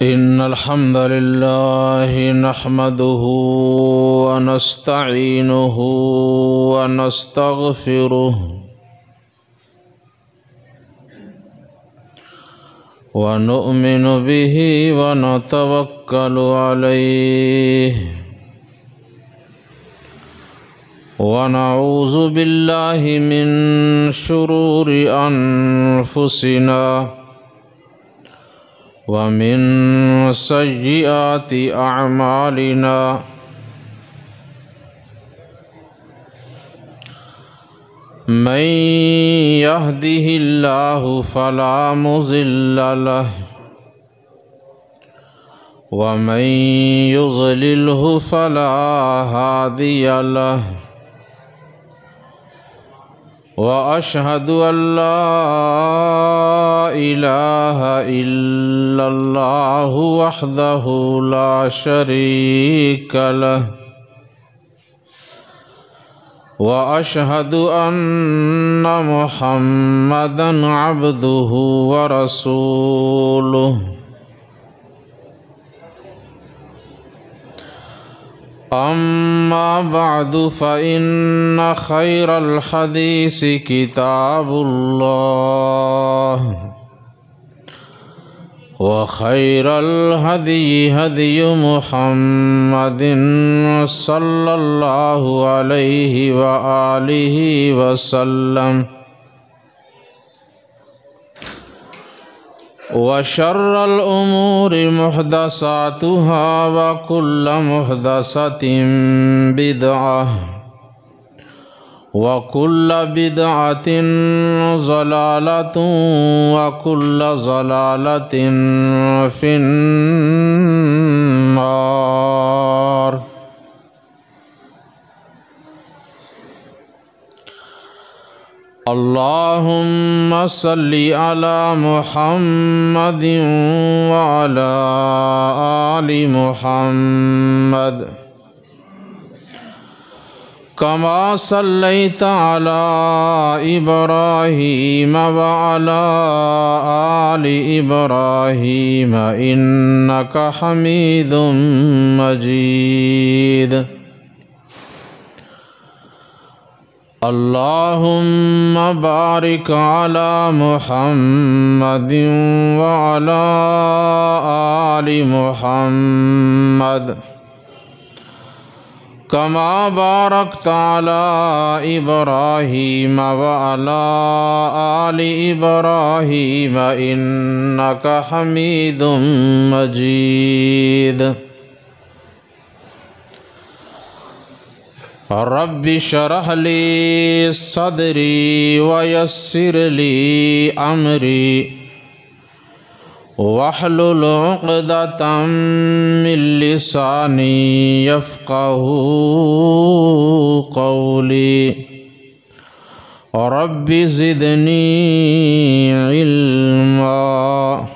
إن الحمد لله نحمده ونستعينه ونستغفره ونؤمن به ونتوكل عليه ونعوذ بالله من شرور أنفسنا ومن سيئات أعمالنا من يهده الله فلا مضل له ومن يضلله فلا هادي له وأشهد أن لا إله إلا الله وحده لا شريك له وأشهد أن محمدًا عبده ورسوله أما بعد فإن خير الحديث كتاب الله وخير الهدي هدي محمد صلى الله عليه وآله وسلم وشر الأمور محدثاتها وكل محدثة بدعة وكل بدعة ضلالة وكل ضلالة في النار. اللهم صل على محمد وعلى آل محمد كما صليت على إبراهيم وعلى آل إبراهيم إنك حميد مجيد. اللهم بارك على محمد وعلى آل محمد كما باركت على إبراهيم وعلى آل إبراهيم إنك حميد مجيد. رب اشرح لي صدري ويسر لي أمري واحلل عقدة من لساني يفقه قولي. رب زدني علما.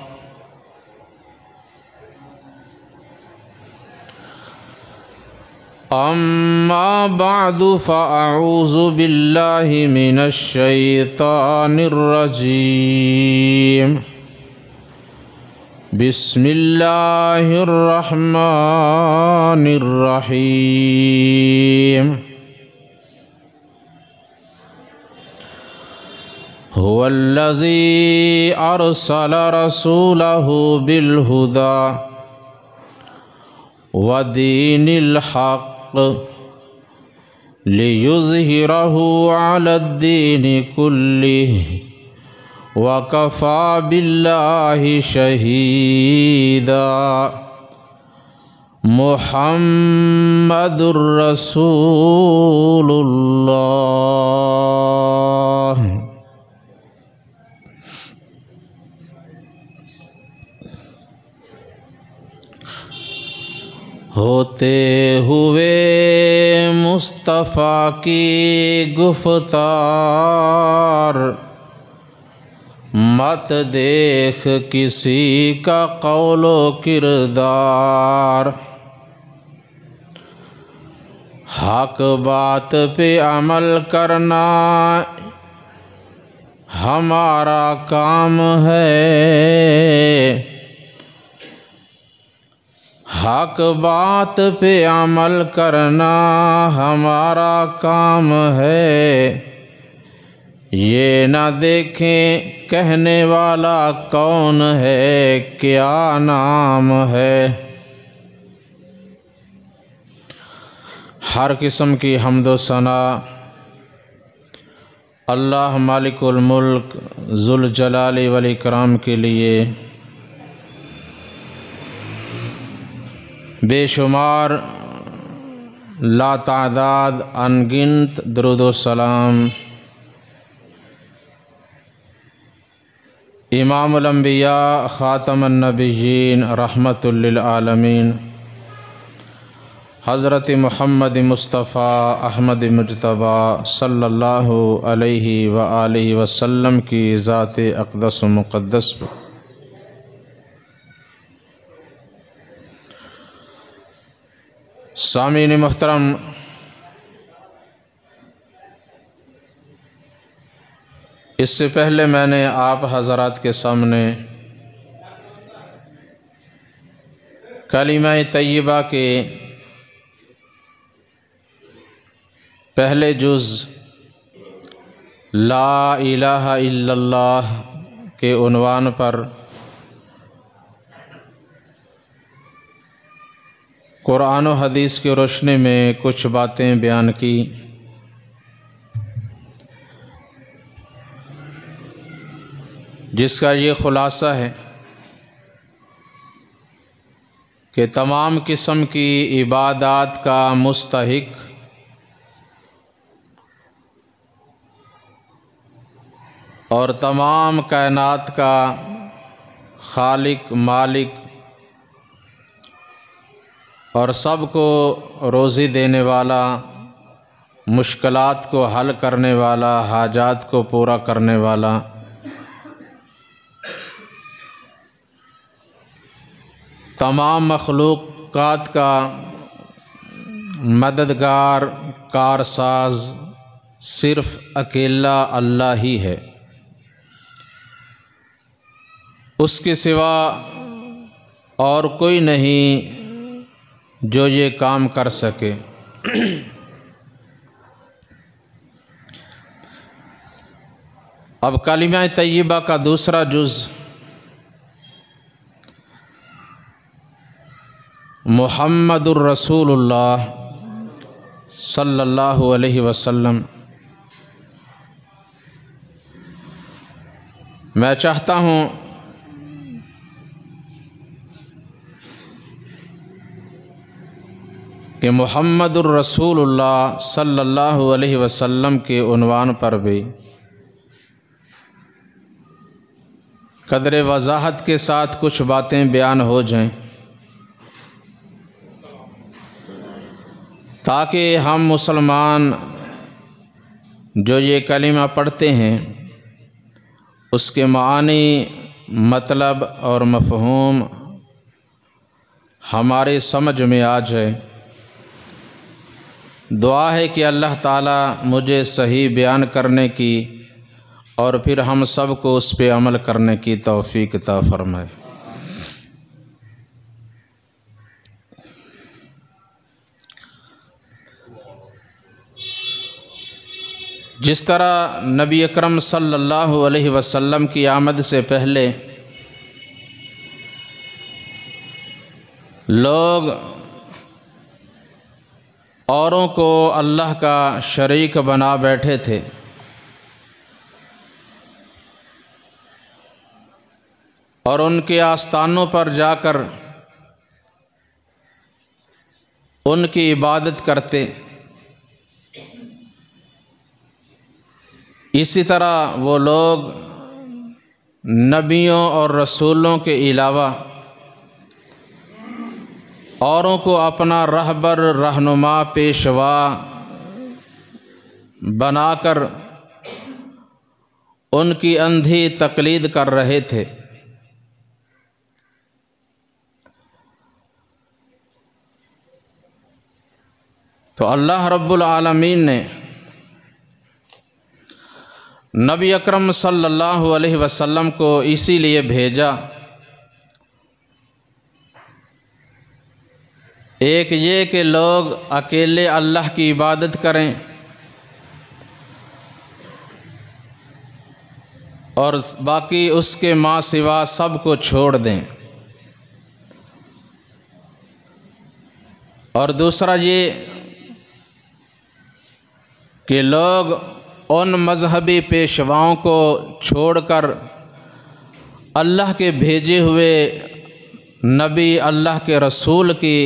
أما بعد فأعوذ بالله من الشيطان الرجيم. بسم الله الرحمن الرحيم. هو الذي أرسل رسوله بالهدى ودين الحق ليظهره على الدين كله وكفى بالله شهيدا. محمد رسول الله. ہوتے ہوئے مصطفیٰ کی گفتار مت دیکھ کسی کا قول و کردار. حق بات پہ عمل کرنا ہمارا کام ہے، حق بات پہ عمل کرنا ہمارا کام ہے، یہ نہ دیکھیں کہنے والا کون ہے، کیا نام ہے۔ ہر قسم کی حمد و ثنا اللہ مالک الملک ذوالجلال والاکرام کے لیے، بے شمار لا تعداد انگنت درود و سلام امام الانبیاء خاتم النبیین رحمت للعالمین حضرت محمد مصطفیٰ احمد مجتبیٰ صلی اللہ علیہ وآلہ وسلم کی ذات اقدس و مقدس پر۔ سامعین محترم، اس سے پہلے میں نے آپ حضرات کے سامنے کلمہ طیبہ کے پہلے جز لا الہ الا اللہ کے عنوان پر قرآن و حدیث کی روشنی میں کچھ باتیں بیان کی۔ جس کا یہ خلاصہ ہے کہ تمام قسم کی عبادات کا مستحق اور تمام کائنات کا خالق، مالک اور سب کو روزی دینے والا، مشکلات کو حل کرنے والا، حاجات کو پورا کرنے والا، تمام مخلوقات کا مددگار، کارساز صرف اکیلا اللہ ہی ہے، اس کے سوا اور کوئی نہیں جو یہ کام کر سکے۔ اب کلمہ طیبہ کا دوسرا جز محمد الرسول اللہ صلی اللہ علیہ وسلم۔ میں چاہتا ہوں کہ محمد الرسول اللہ صلی اللہ علیہ وسلم کے عنوان پر بھی قدر وضاحت کے ساتھ کچھ باتیں بیان ہو جائیں، تاکہ ہم مسلمان جو یہ کلمہ پڑھتے ہیں اس کے معانی، مطلب اور مفہوم ہمارے سمجھ میں آ جائے۔ دعا ہے کہ اللہ تعالیٰ مجھے صحیح بیان کرنے کی اور پھر ہم سب کو اس پہ عمل کرنے کی توفیق عطا فرمائے۔ جس طرح نبی اکرم صلی اللہ علیہ وسلم کی آمد سے پہلے لوگ اوروں کو اللہ کا شریک بنا بیٹھے تھے، اور ان کے آستانوں پر جا کر ان کی عبادت کرتے۔ اسی طرح وہ لوگ نبیوں اور رسولوں کے علاوہ اوروں کو اپنا رہبر، رہنما، پیشوا بنا کر ان کی اندھی تقلید کر رہے تھے۔ تو اللہ رب العالمین نے نبی اکرم صلی اللہ علیہ وسلم کو اسی لیے بھیجا ایک یہ کہ لوگ اکیلے اللہ کی عبادت کریں اور باقی اس کے ماں سوا سب کو چھوڑ دیں، اور دوسرا یہ کہ لوگ ان مذہبی پیشواؤں کو چھوڑ کر اللہ کے بھیجے ہوئے نبی اللہ کے رسول کی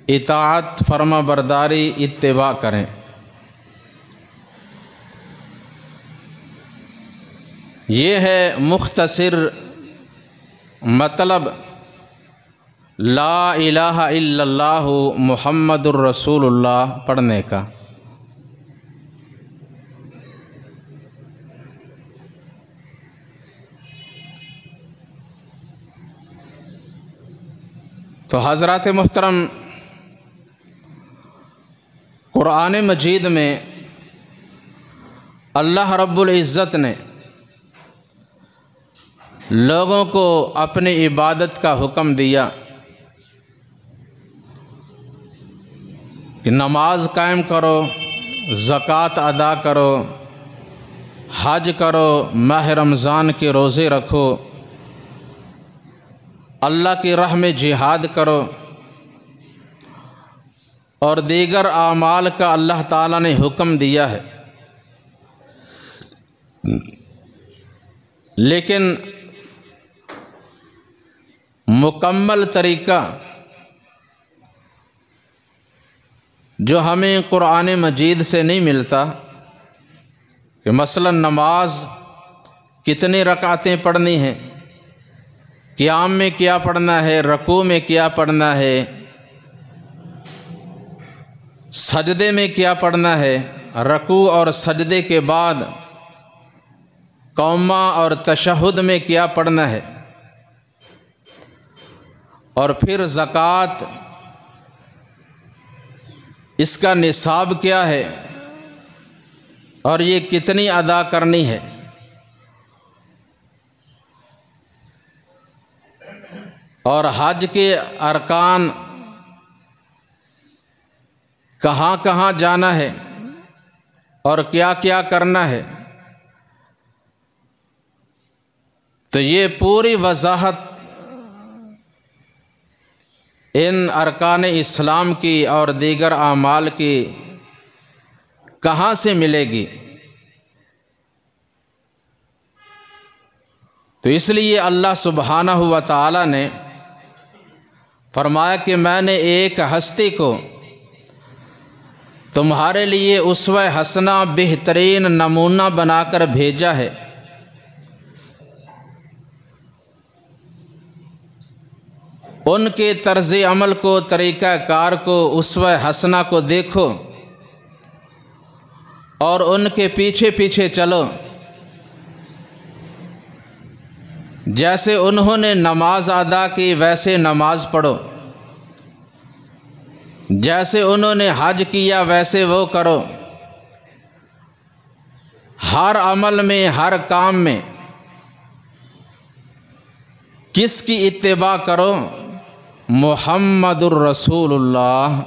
اطاعت فرما برداری اتباع کریں۔ یہ ہے مختصر مطلب لا الہ الا اللہ محمد الرسول اللہ پڑھنے کا۔ تو حضرات محترم، قرآن مجید میں اللہ رب العزت نے لوگوں کو اپنی عبادت کا حکم دیا کہ نماز قائم کرو، زکوٰۃ ادا کرو، حج کرو، ماہ رمضان کے روزے رکھو، اللہ کی راہ میں جہاد کرو، اور دیگر اعمال کا اللہ تعالیٰ نے حکم دیا ہے۔ لیکن مکمل طریقہ جو ہمیں قرآن مجید سے نہیں ملتا کہ مثلا نماز کتنی رکعتیں پڑھنی ہیں، قیام میں کیا پڑھنا ہے، رکوع میں کیا پڑھنا ہے، سجدے میں کیا پڑھنا ہے، رکوع اور سجدے کے بعد قومہ اور تشہد میں کیا پڑھنا ہے، اور پھر زکوٰۃ اس کا نصاب کیا ہے اور یہ کتنی ادا کرنی ہے، اور حج کے ارکان کہاں کہاں جانا ہے اور کیا کیا کرنا ہے۔ تو یہ پوری وضاحت ان ارکان اسلام کی اور دیگر اعمال کی کہاں سے ملے گی؟ تو اس لیے اللہ سبحانہ و تعالی نے فرمایا کہ میں نے ایک ہستی کو تمہارے لیے اسوہ حسنہ بہترین نمونہ بنا کر بھیجا ہے، ان کے طرز عمل کو، طریقہ کار کو، اسوہ حسنہ کو دیکھو اور ان کے پیچھے پیچھے چلو۔ جیسے انہوں نے نماز ادا کی ویسے نماز پڑھو، جیسے انہوں نے حج کیا ویسے وہ کرو، ہر عمل میں، ہر کام میں کس کی اتباع کرو؟ محمد الرسول اللہ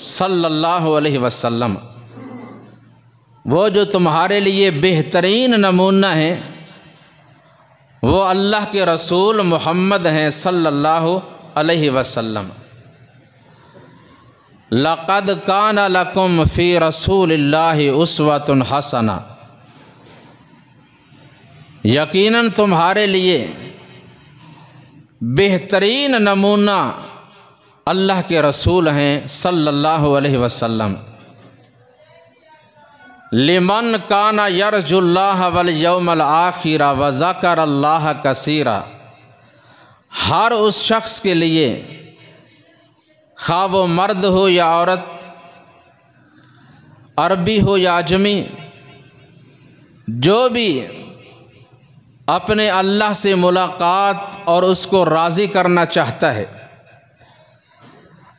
صلی اللہ علیہ وسلم، وہ جو تمہارے لیے بہترین نمونہ ہیں، وہ اللہ کے رسول محمد ہیں صلی اللہ علیہ وسلم۔ لَقَدْ كَانَ لَكُمْ فِي رَسُولِ اللَّهِ أُسْوَةٌ حَسَنَةٌ، یقیناً تمہارے لیے بہترین نمونہ اللہ کے رسول ہیں صلی اللہ علیہ وسلم۔ لمن کان یرجو اللہ والیوم الآخر وذکر اللہ کثیرا، ہر اس شخص کے لیے، خواہ وہ مرد ہو یا عورت، عربی ہو یا عجمی، جو بھی اپنے اللہ سے ملاقات اور اس کو راضی کرنا چاہتا ہے،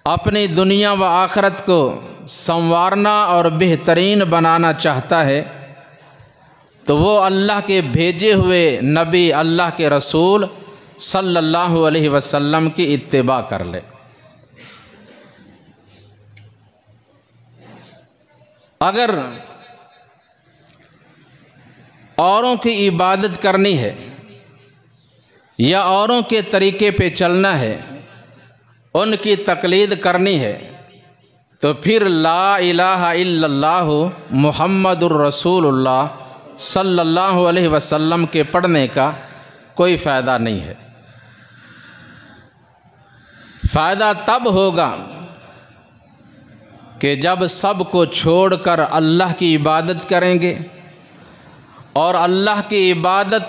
اپنی دنیا و آخرت کو سنوارنا اور بہترین بنانا چاہتا ہے، تو وہ اللہ کے بھیجے ہوئے نبی، اللہ کے رسول صلی اللہ علیہ وسلم کی اتباع کر لے۔ اگر اوروں کی عبادت کرنی ہے یا اوروں کے طریقے پہ چلنا ہے، ان کی تقلید کرنی ہے، تو پھر لا الہ الا اللہ محمد الرسول اللہ صلی اللہ علیہ وسلم کے پڑھنے کا کوئی فائدہ نہیں ہے۔ فائدہ تب ہوگا کہ جب سب کو چھوڑ کر اللہ کی عبادت کریں گے، اور اللہ کی عبادت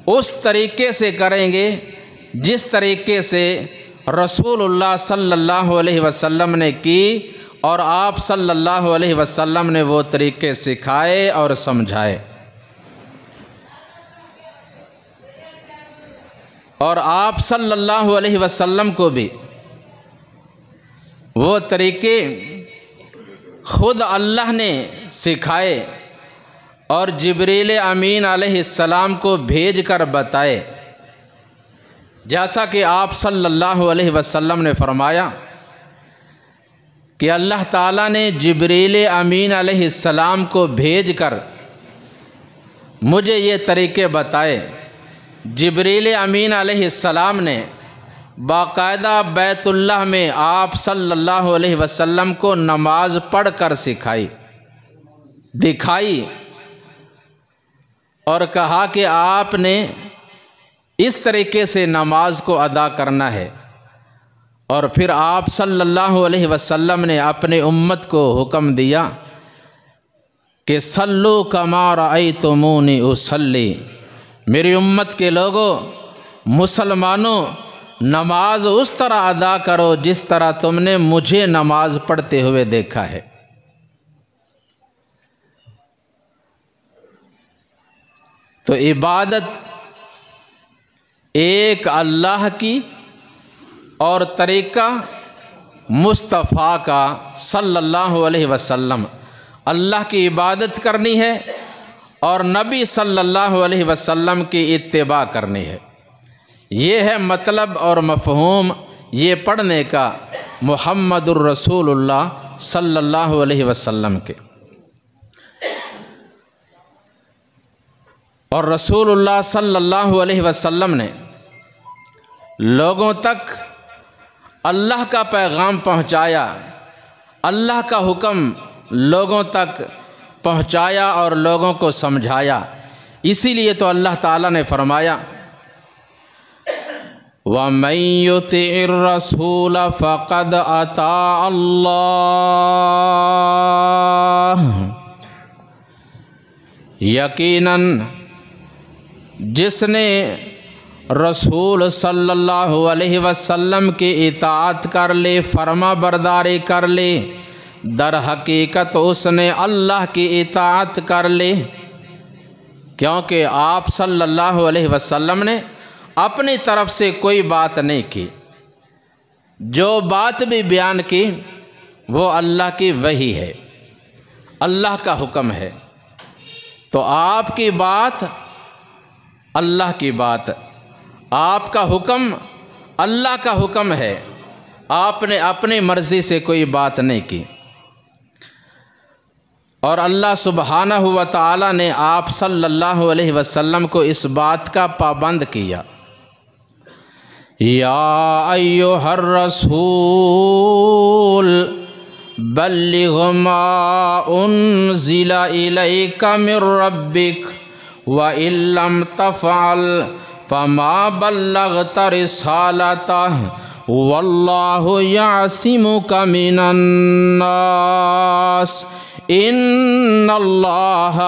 اس طریقے سے کریں گے جس طریقے سے رسول اللہ صلی اللہ علیہ وسلم نے کی، اور آپ صلی اللہ علیہ وسلم نے وہ طریقے سکھائے اور سمجھائے، اور آپ صلی اللہ علیہ وسلم کو بھی وہ طریقے خود اللہ نے سکھائے اور جبریل امین علیہ السلام کو بھیج کر بتائے، جیسا کہ آپ صلی اللہ علیہ وسلم نے فرمایا کہ اللہ تعالیٰ نے جبریل امین علیہ السلام کو بھیج کر مجھے یہ طریقے بتائے۔ جبریل امین علیہ السلام نے باقاعدہ بیت اللہ میں آپ صلی اللہ علیہ وسلم کو نماز پڑھ کر سکھائی، دکھائی، اور کہا کہ آپ نے اس طریقے سے نماز کو ادا کرنا ہے، اور پھر آپ صلی اللہ علیہ وسلم نے اپنے امت کو حکم دیا کہ صلو کما رأیتمونی اصلی، میری امت کے لوگوں، مسلمانوں، نماز اس طرح ادا کرو جس طرح تم نے مجھے نماز پڑھتے ہوئے دیکھا ہے۔ تو عبادت ایک اللہ کی اور طریقہ مصطفیٰ کا صلی اللہ علیہ وسلم، اللہ کی عبادت کرنی ہے اور نبی صلی اللہ علیہ وسلم کی اتباع کرنی ہے۔ یہ ہے مطلب اور مفہوم یہ پڑھنے کا محمد الرسول اللہ صلی اللہ علیہ وسلم کے۔ اور رسول اللہ صلی اللہ علیہ وسلم نے لوگوں تک اللہ کا پیغام پہنچایا، اللہ کا حکم لوگوں تک پہنچایا اور لوگوں کو سمجھایا۔ اسی لیے تو اللہ تعالیٰ نے فرمایا وَمَن يُطِعِ الرَّسُولَ فَقَدْ أَطَاعَ اللَّهَ، یقیناً جس نے رسول صلی اللہ علیہ وسلم کی اطاعت کر لی، فرما برداری کر لی، در حقیقت اس نے اللہ کی اطاعت کر لی، کیونکہ آپ صلی اللہ علیہ وسلم نے اپنی طرف سے کوئی بات نہیں کی، جو بات بھی بیان کی وہ اللہ کی وحی ہے، اللہ کا حکم ہے۔ تو آپ کی بات اللہ کی بات، آپ کا حکم اللہ کا حکم ہے، آپ نے اپنی مرضی سے کوئی بات نہیں کی۔ اور اللہ سبحانہ و تعالی نے آپ صلی اللہ علیہ وسلم کو اس بات کا پابند کیا، یا ایھا الرسول بلغ ما انزل الیک من ربک وَإِن لَّمْ تَفْعَلْ فَمَا بَلَّغْتَ رِسَالَتَهُ وَاللَّهُ يَعْصِمُكَ مِنَ النَّاسِ إِنَّ اللَّهَ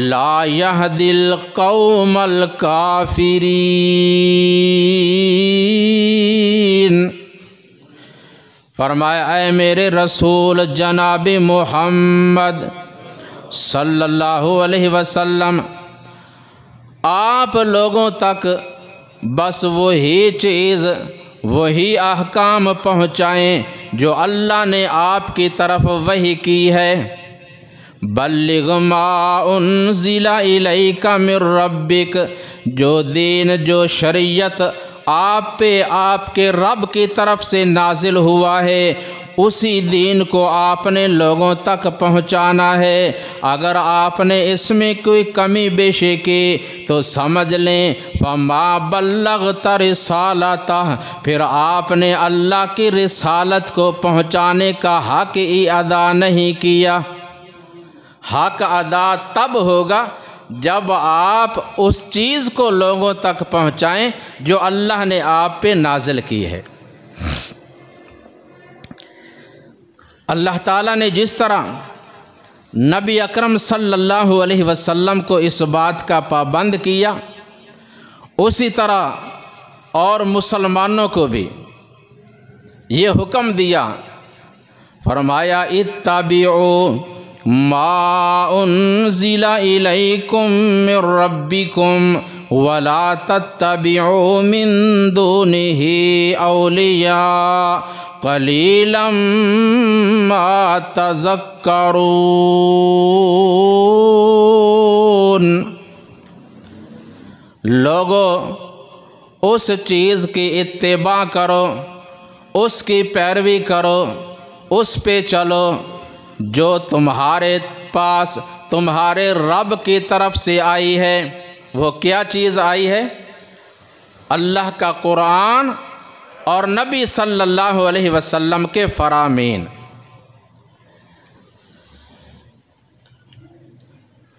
لَا يَهْدِي الْقَوْمَ الْكَافِرِينَ۔ فرمایا اے میرے رسول جناب محمد صلی اللہ علیہ وسلم، آپ لوگوں تک بس وہی چیز، وہی احکام پہنچائیں جو اللہ نے آپ کی طرف وحی کی ہے۔ بلغ ما انزل الیک من ربک، جو دین، جو شریعت آپ پہ آپ کے رب کی طرف سے نازل ہوا ہے اسی دین کو آپ نے لوگوں تک پہنچانا ہے۔ اگر آپ نے اس میں کوئی کمی بیشی کی تو سمجھ لیں فما بلغت رسالتہ، پھر آپ نے اللہ کی رسالت کو پہنچانے کا حق ہی ادا نہیں کیا۔ حق ادا تب ہوگا جب آپ اس چیز کو لوگوں تک پہنچائیں جو اللہ نے آپ پہ نازل کی ہے۔ اللہ تعالیٰ نے جس طرح نبی اکرم صلی اللہ علیہ وسلم کو اس بات کا پابند کیا، اسی طرح اور مسلمانوں کو بھی یہ حکم دیا، فرمایا اتبعوا ما انزل الیکم من ربکم ولا تتبعوا من دونه اولیاء قلیلا ما تذکرون۔ لوگو اس چیز کی اتباع کرو، اس کی پیروی کرو، اس پہ چلو جو تمہارے پاس تمہارے رب کی طرف سے آئی ہے۔ وہ کیا چیز آئی ہے؟ اللہ کا قرآن اور نبی صلی اللہ علیہ وسلم کے فرامین۔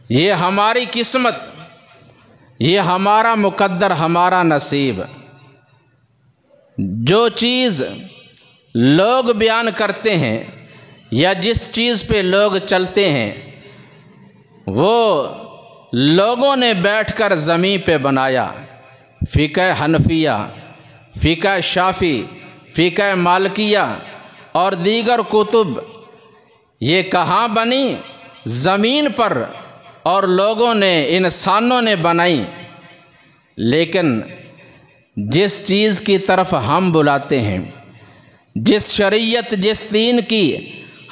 یہ ہماری قسمت، یہ ہمارا مقدر، ہمارا نصیب۔ جو چیز لوگ بیان کرتے ہیں یا جس چیز پہ لوگ چلتے ہیں، وہ لوگوں نے بیٹھ کر زمین پہ بنایا۔ فقہ حنفیہ، فقہ شافعی، فقہ مالکیہ اور دیگر کتب یہ کہاں بنی؟ زمین پر، اور لوگوں نے، انسانوں نے بنائی۔ لیکن جس چیز کی طرف ہم بلاتے ہیں، جس شریعت، جس دین کی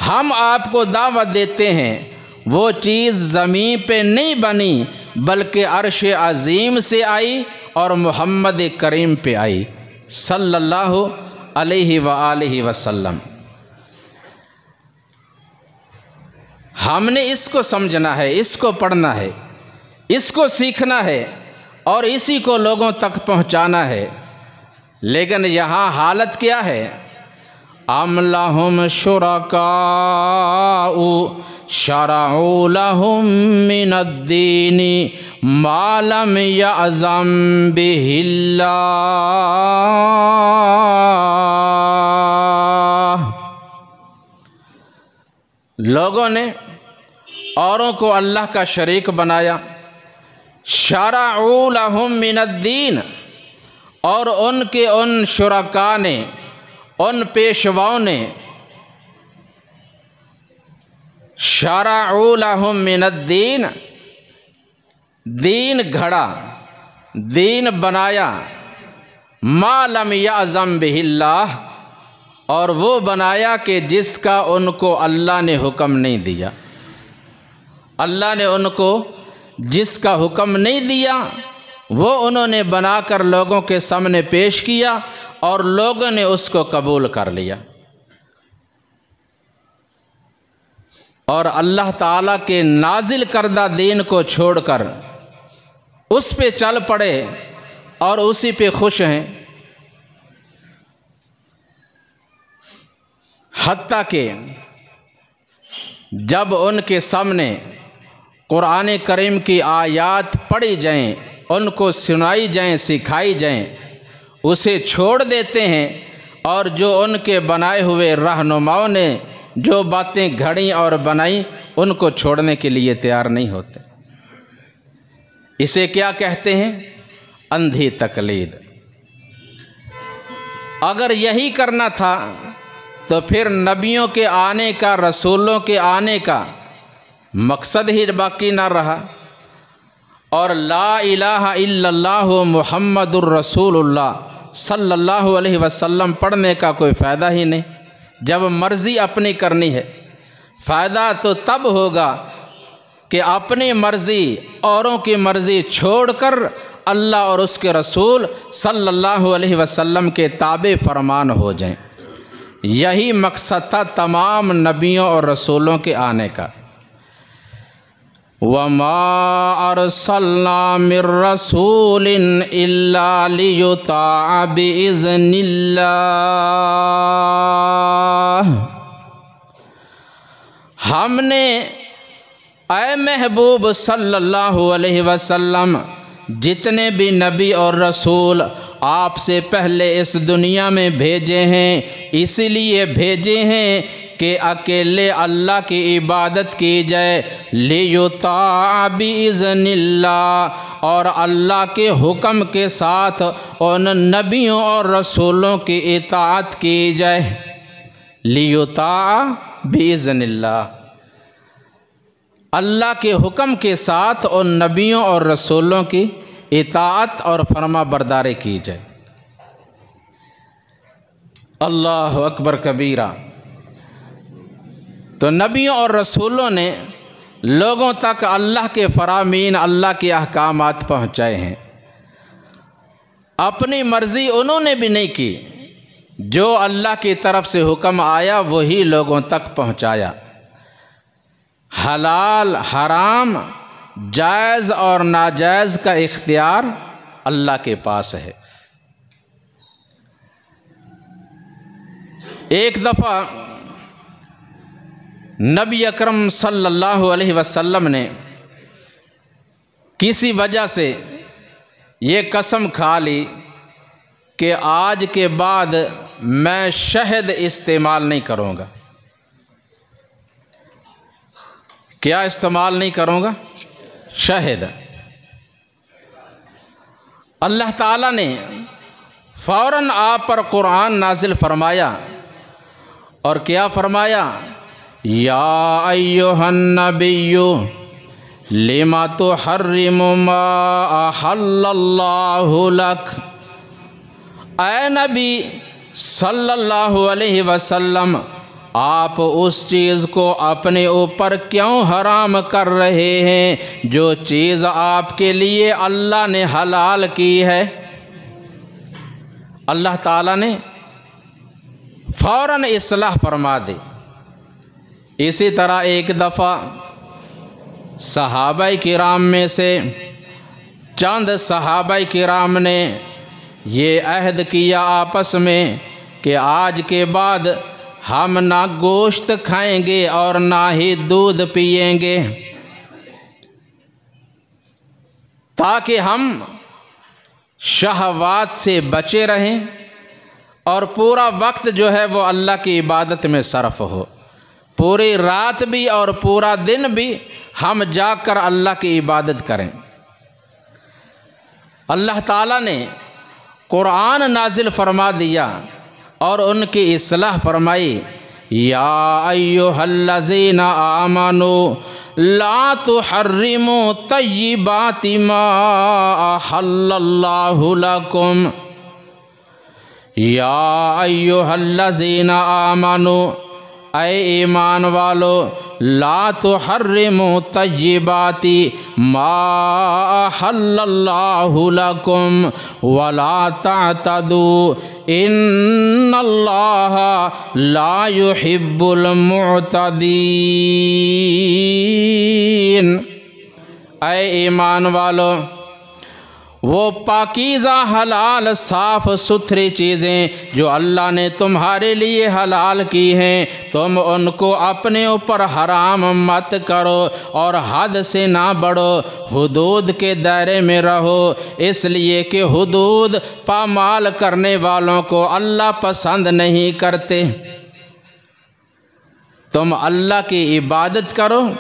ہم آپ کو دعوت دیتے ہیں، وہ چیز زمین پہ نہیں بنی بلکہ عرش عظیم سے آئی اور محمد کریم پہ آئی صلی اللہ علیہ وآلہ وسلم۔ ہم نے اس کو سمجھنا ہے، اس کو پڑھنا ہے، اس کو سیکھنا ہے اور اسی کو لوگوں تک پہنچانا ہے۔ لیکن یہاں حالت کیا ہے؟ ام لہم شرکاء شرعوا لہم من الدین ما لم یأذن بہ اللہ۔ لوگوں نے اوروں کو اللہ کا شریک بنایا۔ شرعوا لہم من الدین، اور ان کے ان شرکاء نے، ان پیشواؤں نے شرعوا لہم من الدین، دین گھڑا، دین بنایا، ما لم یأذن بہ اللہ، اور وہ بنایا کہ جس کا ان کو اللہ نے حکم نہیں دیا۔ اللہ نے ان کو جس کا حکم نہیں دیا وہ انہوں نے بنا کر لوگوں کے سامنے پیش کیا اور لوگوں نے اس کو قبول کر لیا۔ اور اللہ تعالیٰ کے نازل کردہ دین کو چھوڑ کر اس پہ چل پڑے اور اسی پہ خوش ہیں۔ حتیٰ کہ جب ان کے سامنے قرآن کریم کی آیات پڑھی جائیں، ان کو سنائی جائیں، سکھائی جائیں، اسے چھوڑ دیتے ہیں، اور جو ان کے بنائے ہوئے رہنماؤں نے جو باتیں گھڑیں اور بنائیں ان کو چھوڑنے کے لیے تیار نہیں ہوتے۔ اسے کیا کہتے ہیں؟ اندھی تقلید۔ اگر یہی کرنا تھا تو پھر نبیوں کے آنے کا، رسولوں کے آنے کا مقصد ہی باقی نہ رہا، اور لا الہ الا اللہ محمد الرسول اللہ صلی اللہ علیہ وسلم پڑھنے کا کوئی فائدہ ہی نہیں۔ جب مرضی اپنی کرنی ہے، فائدہ تو تب ہوگا کہ اپنی مرضی اوروں کی مرضی چھوڑ کر اللہ اور اس کے رسول صلی اللہ علیہ وسلم کے تابع فرمان ہو جائیں۔ یہی مقصد تھا تمام نبیوں اور رسولوں کے آنے کا۔ وَمَا أَرْسَلْنَا مِن رَّسُولٍ إِلَّا لِيُطَاعَ بِإِذْنِ اللَّهِ۔ ہم نے اے محبوب صلی اللہ علیہ وسلم جتنے بھی نبی اور رسول آپ سے پہلے اس دنیا میں بھیجے ہیں، اس لیے بھیجے ہیں کہ اکیلے اللہ کی عبادت کی جائے، لیُطَاعَ بِإِذْنِ اللَّهِ، اور اللہ کے حکم کے ساتھ ان نبیوں اور رسولوں کی اطاعت کی جائے۔ لیُطَاعَ بِإِذْنِ اللَّهِ، اللہ کے حکم کے ساتھ ان نبیوں اور رسولوں کی اطاعت اور فرما برداری کی جائے۔ اللہ اکبر کبیرہ۔ تو نبیوں اور رسولوں نے لوگوں تک اللہ کے فرامین، اللہ کے احکامات پہنچائے ہیں۔ اپنی مرضی انہوں نے بھی نہیں کی، جو اللہ کی طرف سے حکم آیا وہی لوگوں تک پہنچایا۔ حلال حرام، جائز اور ناجائز کا اختیار اللہ کے پاس ہے۔ ایک دفعہ نبی اکرم صلی اللہ علیہ وسلم نے کسی وجہ سے یہ قسم کھا لی کہ آج کے بعد میں شہد استعمال نہیں کروں گا۔ کیا استعمال نہیں کروں گا؟ شہد۔ اللہ تعالیٰ نے فوراً آپ پر قرآن نازل فرمایا، اور کیا فرمایا؟ یا ایھا النبی لم تحرم ما احل اللہ لک۔ اے نبی صلی اللہ علیہ وسلم، آپ اس چیز کو اپنے اوپر کیوں حرام کر رہے ہیں جو چیز آپ کے لیے اللہ نے حلال کی ہے؟ اللہ تعالیٰ نے فوراً اصلاح فرما دی۔ اسی طرح ایک دفعہ صحابہ کرام میں سے چند صحابہ کرام نے یہ عہد کیا آپس میں کہ آج کے بعد ہم نہ گوشت کھائیں گے اور نہ ہی دودھ پئیں گے، تاکہ ہم شہوات سے بچے رہیں اور پورا وقت جو ہے وہ اللہ کی عبادت میں صرف ہو۔ پوری رات بھی اور پورا دن بھی ہم جا کر اللہ کی عبادت کریں۔ اللہ تعالیٰ نے قرآن نازل فرما دیا اور ان کی اصلاح فرمائی۔ یا ایھا الذین آمنوا لا تحرموا طیبات ما احل اللہ لکم۔ یا ایھا الذین آمنوا، اے ایمان والو، لا تحرموا طیبات ما احل اللہ لکم ولا تعتدوا ان اللہ لا يحب المعتدین۔ اے ایمان والو، وہ پاکیزہ حلال صاف ستھری چیزیں جو اللہ نے تمہارے لیے حلال کی ہیں، تم ان کو اپنے اوپر حرام مت کرو اور حد سے نہ بڑھو، حدود کے دائرے میں رہو، اس لیے کہ حدود پامال کرنے والوں کو اللہ پسند نہیں کرتے۔ تم اللہ کی عبادت کرو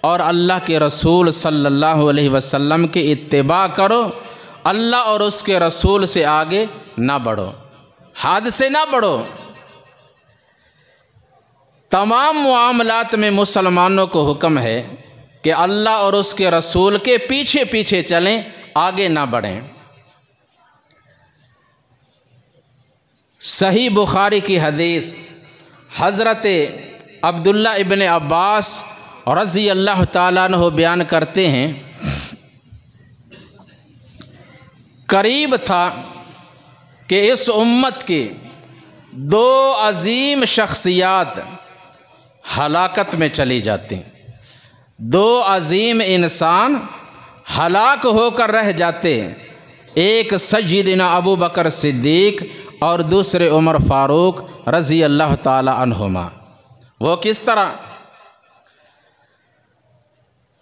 اور اللہ کے رسول صلی اللہ علیہ وسلم کی اتباع کرو، اللہ اور اس کے رسول سے آگے نہ بڑھو، حد سے نہ بڑھو۔ تمام معاملات میں مسلمانوں کو حکم ہے کہ اللہ اور اس کے رسول کے پیچھے پیچھے چلیں، آگے نہ بڑھیں۔ صحیح بخاری کی حدیث، حضرت عبداللہ ابن عباس رضی اللہ تعالیٰ عنہ بیان کرتے ہیں، قریب تھا کہ اس امت کی دو عظیم شخصیات ہلاکت میں چلی جاتی ہیں، دو عظیم انسان ہلاک ہو کر رہ جاتے ہیں، ایک سیدنا ابو بکر صدیق اور دوسرے عمر فاروق رضی اللہ تعالی عنہما۔ وہ کس طرح؟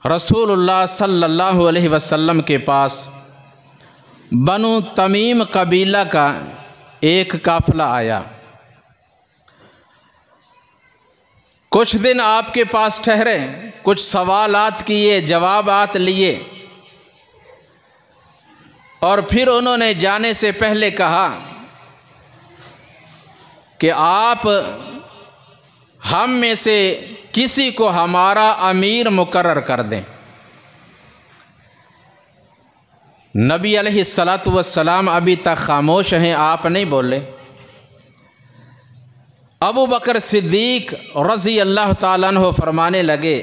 رسول اللہ صلی اللہ علیہ وسلم کے پاس بنو تمیم قبیلہ کا ایک قافلہ آیا، کچھ دن آپ کے پاس ٹھہرے، کچھ سوالات کیے، جوابات لیے، اور پھر انہوں نے جانے سے پہلے کہا کہ آپ ہم میں سے کسی کو ہمارا امیر مقرر کر دیں۔ نبی علیہ السلام ابھی تک خاموش ہیں، آپ نہیں بولے۔ ابو بکر صدیق رضی اللہ تعالیٰ عنہ فرمانے لگے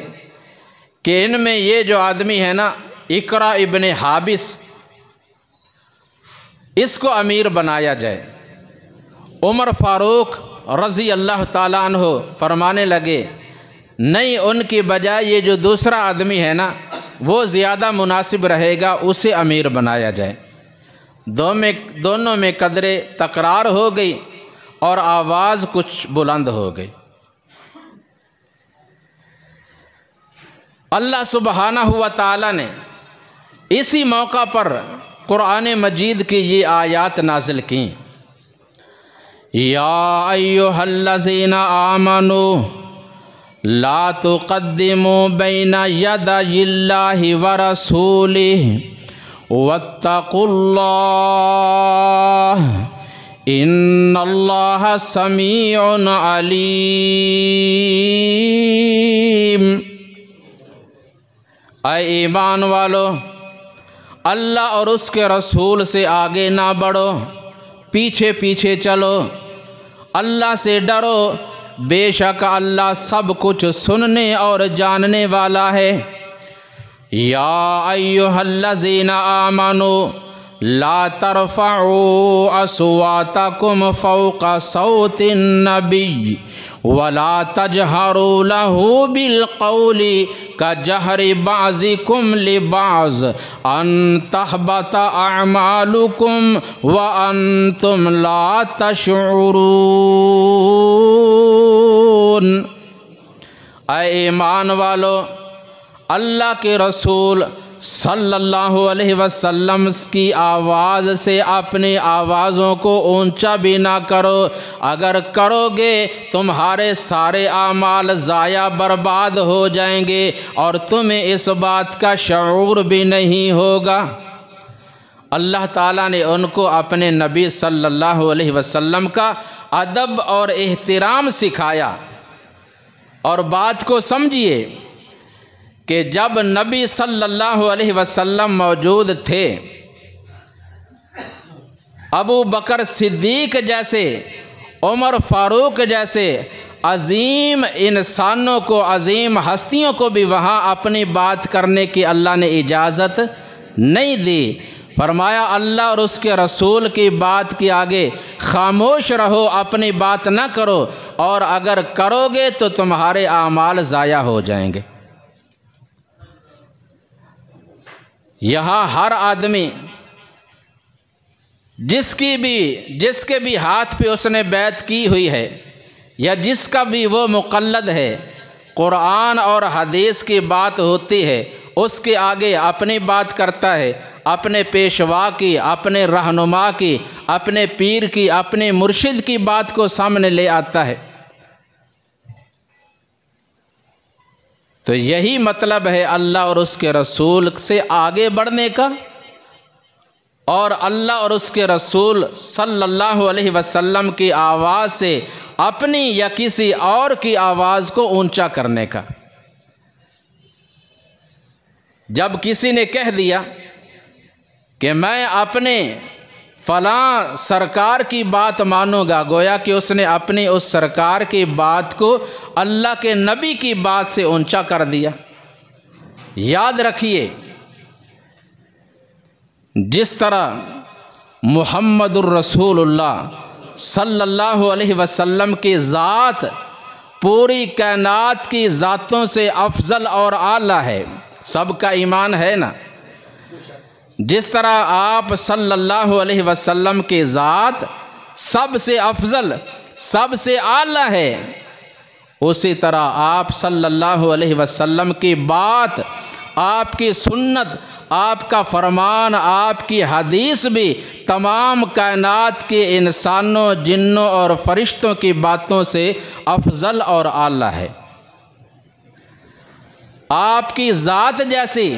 کہ ان میں یہ جو آدمی ہے نا، اقرا ابن حابس، اس کو امیر بنایا جائے۔ عمر فاروق رضی اللہ تعالیٰ عنہ فرمانے لگے نہیں، ان کی بجائے یہ جو دوسرا آدمی ہے نا وہ زیادہ مناسب رہے گا، اسے امیر بنایا جائے۔ دونوں میں قدرے تکرار ہو گئی اور آواز کچھ بلند ہو گئی۔ اللہ سبحانہ و تعالی نے اسی موقع پر قرآن مجید کی یہ آیات نازل کیں، یا ایھا الذین آمنوا لا تقدموا بین یدی اللہ ورسولہ واتقوا اللہ ان اللہ سمیع علیم۔ اے ایمان والو، اللہ اور اس کے رسول سے آگے نہ بڑھو، پیچھے پیچھے چلو، اللہ سے ڈرو، بے شک اللہ سب کچھ سننے اور جاننے والا ہے۔ یا ایھا الذین آمنوا لا ترفعوا اصواتکم فوق صوت النبی ولا تجہروا له بالقول کجہر بعضکم لبعض ان تحبط اعمالکم وانتم لا تشعرون۔ اے ایمان والو، اللہ کے رسول صلی اللہ علیہ وسلم کی آواز سے اپنی آوازوں کو اونچا بھی نہ کرو، اگر کرو گے تمہارے سارے اعمال ضائع برباد ہو جائیں گے اور تمہیں اس بات کا شعور بھی نہیں ہوگا۔ اللہ تعالیٰ نے ان کو اپنے نبی صلی اللہ علیہ وسلم کا ادب اور احترام سکھایا۔ اور بات کو سمجھیے کہ جب نبی صلی اللہ علیہ وسلم موجود تھے، ابو بکر صدیق جیسے، عمر فاروق جیسے عظیم انسانوں کو، عظیم ہستیوں کو بھی وہاں اپنی بات کرنے کی اللہ نے اجازت نہیں دی۔ فرمایا اللہ اور اس کے رسول کی بات کے آگے خاموش رہو، اپنی بات نہ کرو، اور اگر کرو گے تو تمہارے اعمال ضائع ہو جائیں گے۔ یہاں ہر آدمی جس کے بھی ہاتھ پہ اس نے بیعت کی ہوئی ہے یا جس کا بھی وہ مقلد ہے، قرآن اور حدیث کی بات ہوتی ہے، اس کے آگے اپنی بات کرتا ہے، اپنے پیشوا کی، اپنے رہنما کی، اپنے پیر کی، اپنے مرشد کی بات کو سامنے لے آتا ہے۔ تو یہی مطلب ہے اللہ اور اس کے رسول سے آگے بڑھنے کا، اور اللہ اور اس کے رسول صلی اللہ علیہ وسلم کی آواز سے اپنی یا کسی اور کی آواز کو اونچا کرنے کا۔ جب کسی نے کہہ دیا کہ میں اپنے فلاں سرکار کی بات مانوں گا، گویا کہ اس نے اپنی اس سرکار کی بات کو اللہ کے نبی کی بات سے اونچا کر دیا۔ یاد رکھیے، جس طرح محمد الرسول اللہ صلی اللہ علیہ وسلم کی ذات پوری کائنات کی ذاتوں سے افضل اور اعلیٰ ہے، سب کا ایمان ہے نا؟ جس طرح آپ صلی اللہ علیہ وسلم کی ذات سب سے افضل، سب سے اعلیٰ ہے، اسی طرح آپ صلی اللہ علیہ وسلم کی بات، آپ کی سنت، آپ کا فرمان، آپ کی حدیث بھی تمام کائنات کے انسانوں، جنوں اور فرشتوں کی باتوں سے افضل اور اعلیٰ ہے۔ آپ کی ذات جیسی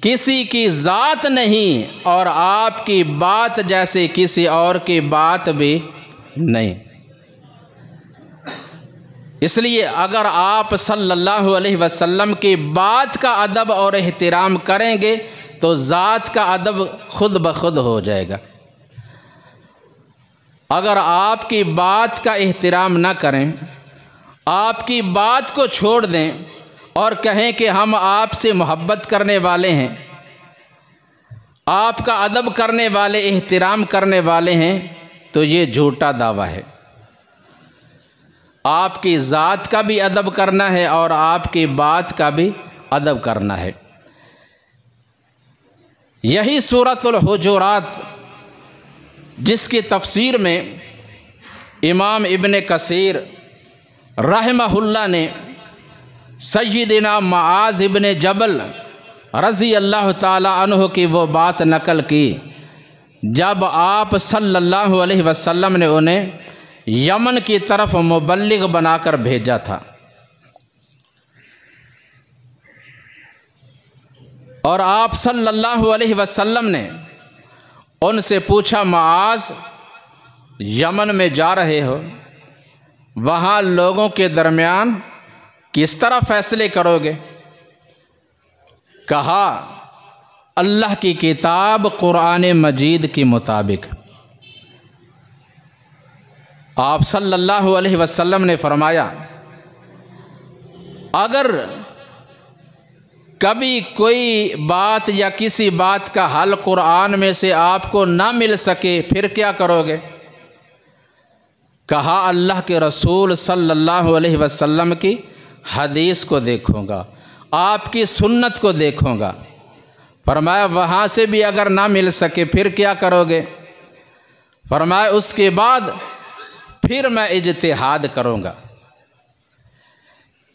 کسی کی ذات نہیں، اور آپ کی بات جیسی کسی اور کی بات بھی نہیں۔ اس لیے اگر آپ صلی اللہ علیہ وسلم کی بات کا ادب اور احترام کریں گے تو ذات کا ادب خود بخود ہو جائے گا۔ اگر آپ کی بات کا احترام نہ کریں، آپ کی بات کو چھوڑ دیں اور کہیں کہ ہم آپ سے محبت کرنے والے ہیں، آپ کا ادب کرنے والے، احترام کرنے والے ہیں، تو یہ جھوٹا دعویٰ ہے۔ آپ کی ذات کا بھی ادب کرنا ہے اور آپ کی بات کا بھی ادب کرنا ہے۔ یہی سورۃ الحجرات، جس کی تفسیر میں امام ابن کثیر رحمہ اللہ نے سیدنا معاذ ابن جبل رضی اللہ تعالی عنہ کی وہ بات نقل کی جب آپ صلی اللہ علیہ وسلم نے انہیں یمن کی طرف مبلغ بنا کر بھیجا تھا، اور آپ صلی اللہ علیہ وسلم نے ان سے پوچھا، معاذ یمن میں جا رہے ہو، وہاں لوگوں کے درمیان کس طرح فیصلے کرو گے؟ کہا، اللہ کی کتاب قرآن مجید کے مطابق۔ آپ صلی اللہ علیہ وسلم نے فرمایا، اگر کبھی کوئی بات یا کسی بات کا حل قرآن میں سے آپ کو نہ مل سکے پھر کیا کرو گے؟ کہا، اللہ کے رسول صلی اللہ علیہ وسلم کی حدیث کو دیکھوں گا، آپ کی سنت کو دیکھوں گا۔ فرمایا، وہاں سے بھی اگر نہ مل سکے پھر کیا کرو گے؟ فرمایا، اس کے بعد پھر میں اجتہاد کروں گا۔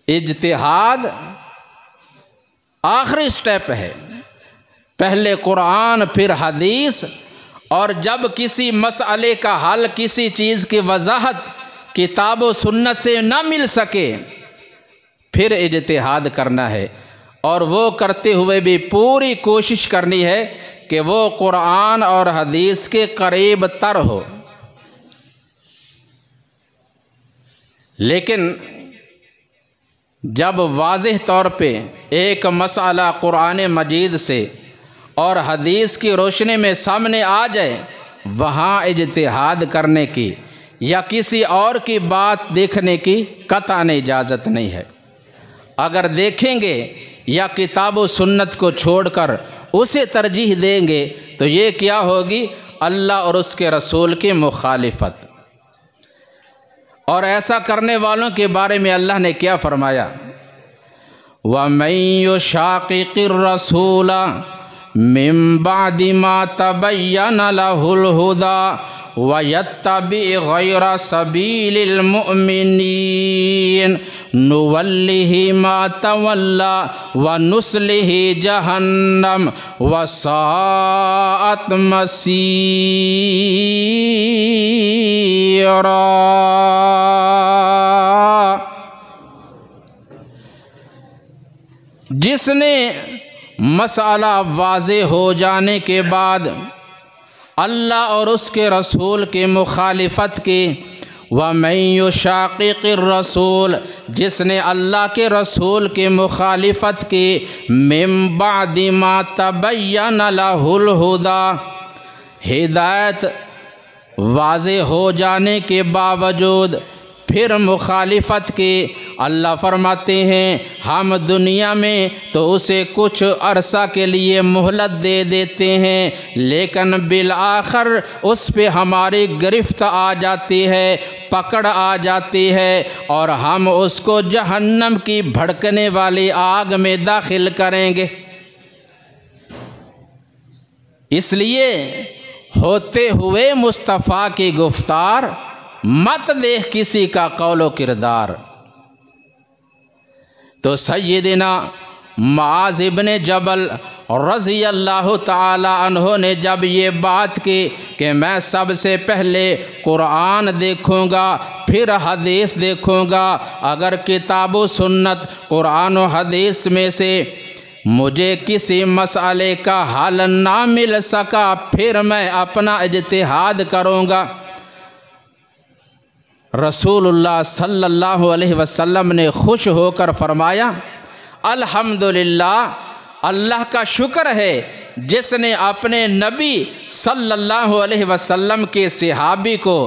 اجتہاد آخری سٹیپ ہے، پہلے قرآن پھر حدیث، اور جب کسی مسئلے کا حل، کسی چیز کی وضاحت کتاب و سنت سے نہ مل سکے پھر اجتہاد کرنا ہے، اور وہ کرتے ہوئے بھی پوری کوشش کرنی ہے کہ وہ قرآن اور حدیث کے قریب تر ہو۔ لیکن جب واضح طور پہ ایک مسئلہ قرآن مجید سے اور حدیث کی روشنی میں سامنے آ جائے، وہاں اجتہاد کرنے کی یا کسی اور کی بات دیکھنے کی قطعاً اجازت نہیں ہے۔ اگر دیکھیں گے یا کتاب و سنت کو چھوڑ کر اسے ترجیح دیں گے تو یہ کیا ہوگی؟ اللہ اور اس کے رسول کی مخالفت۔ اور ایسا کرنے والوں کے بارے میں اللہ نے کیا فرمایا؟ وَمَن يُشَاقِقِ الرَّسُولَ مِن بَعْدِ مَا تَبَيَّنَ لَهُ الْهُدَى وَيَتَّبِعْ غَيْرَ سَبِيلِ الْمُؤْمِنِينَ نُوَلِّهِ مَا تَوَلَّى وَنُصْلِهِ جَهَنَّمَ وَسَاءَتْ مَصِيرًا۔ جس نے مسئلہ واضح ہو جانے کے بعد اللہ اور اس کے رسول کی مخالفت کی، وَمَن يُشَاقِقِ الرَّسُولَ، جس نے اللہ کے رسول کی مخالفت کی، مِن بَعْدِ مَا تَبَيَّنَ لَهُ الْهُدَى، ہدایت واضح ہو جانے کے باوجود پھر مخالفت کی، اللہ فرماتے ہیں ہم دنیا میں تو اسے کچھ عرصہ کے لیے مہلت دے دیتے ہیں، لیکن بالآخر اس پہ ہماری گرفت آ جاتی ہے، پکڑ آ جاتی ہے، اور ہم اس کو جہنم کی بھڑکنے والی آگ میں داخل کریں گے۔ اس لیے ہوتے ہوئے مصطفیٰ کی گفتار مت دیکھ کسی کا قول و کردار۔ تو سیدنا معاذ ابن جبل رضی اللہ تعالی عنہ نے جب یہ بات کی کہ میں سب سے پہلے قرآن دیکھوں گا پھر حدیث دیکھوں گا، اگر کتاب و سنت قرآن و حدیث میں سے مجھے کسی مسئلے کا حل نہ مل سکا پھر میں اپنا اجتہاد کروں گا۔ رسول اللہ صلی اللہ علیہ وسلم نے خوش ہو کر فرمایا، الحمدللہ، اللہ کا شکر ہے جس نے اپنے نبی صلی اللہ علیہ وسلم کے صحابی کو،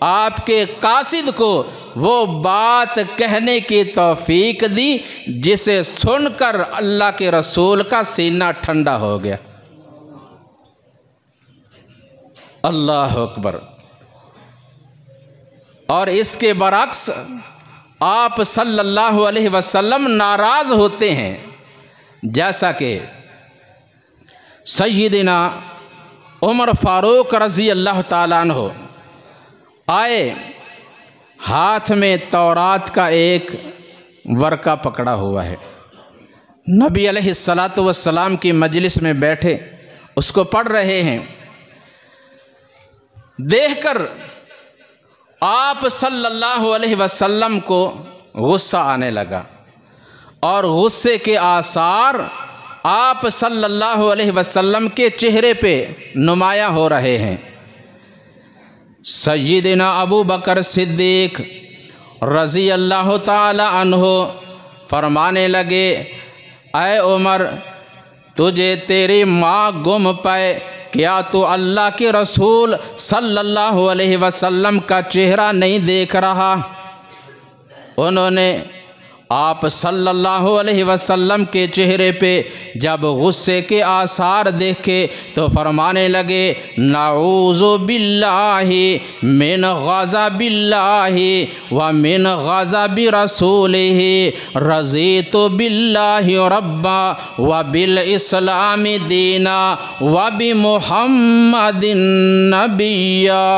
آپ کے قاصد کو وہ بات کہنے کی توفیق دی جسے سن کر اللہ کے رسول کا سینہ ٹھنڈا ہو گیا۔ اللہ اکبر۔ اور اس کے برعکس آپ صلی اللہ علیہ وسلم ناراض ہوتے ہیں، جیسا کہ سیدنا عمر فاروق رضی اللہ تعالیٰ عنہ آئے، ہاتھ میں تورات کا ایک ورقہ پکڑا ہوا ہے، نبی علیہ السلام کی مجلس میں بیٹھے اس کو پڑھ رہے ہیں، دیکھ کر آپ صلی اللہ علیہ وسلم کو غصہ آنے لگا، اور غصے کے آثار آپ صلی اللہ علیہ وسلم کے چہرے پہ نمایاں ہو رہے ہیں۔ سیدنا ابو بکر صدیق رضی اللہ تعالی عنہ فرمانے لگے، اے عمر، تجھے تیری ماں گم پائے، کیا تو اللہ کے رسول صلی اللہ علیہ وسلم کا چہرہ نہیں دیکھ رہا؟ انہوں نے آپ صلی اللہ علیہ وسلم کے چہرے پہ جب غصے کے آثار دیکھے تو فرمانے لگے، نعوذ باللہ من غضب اللہ ومن غضب رسولہ، رضیت باللہ ربا وبالاسلام دینا وبمحمد نبیا۔